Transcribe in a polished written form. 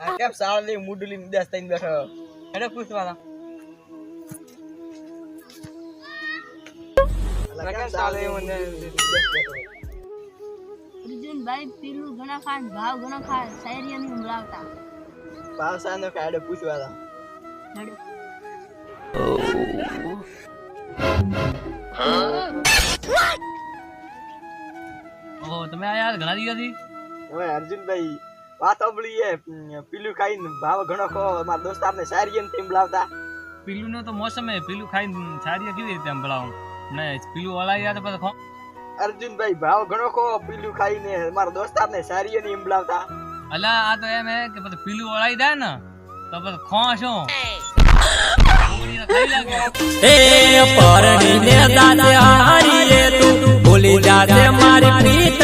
આ કેમ સાવલી મુડલી દેસ તઈને બેઠો એને પૂછવાના અલા કેમ સાવલી મને અર્જુન ભાઈ પીલું ઘણા ખાન ભાવ ઘણા ખાન શાયરી ની ઉમરાવતા પાવસાનો કાડે પૂછવાના ઓ તમે આ યાર ઘણા દિવસથી હવે અર્જુનભાઈ વાત સાંભળી હે પીલું ખાઈને ભાવ ઘણો ખો મારા દોસ્તારને શાયરી ટીમ લાવતા પીલું નો તો મોસમ હે પીલું ખાઈને સારી કેવી રીતે સંભળાવું ને પીલું ઓલા યાર પછી ખો અર્જુનભાઈ ભાવ ઘણો ખો પીલું ખાઈને મારા દોસ્તારને શાયરી ની ટીમ લાવતા અલા આ તો એમ હે કે પછી પીલું ઓળાઈ જાય ને તો પછી ખો શું એ પરણીને દાદે હારીએ તું ભૂલી જાજે મારી પ્રીત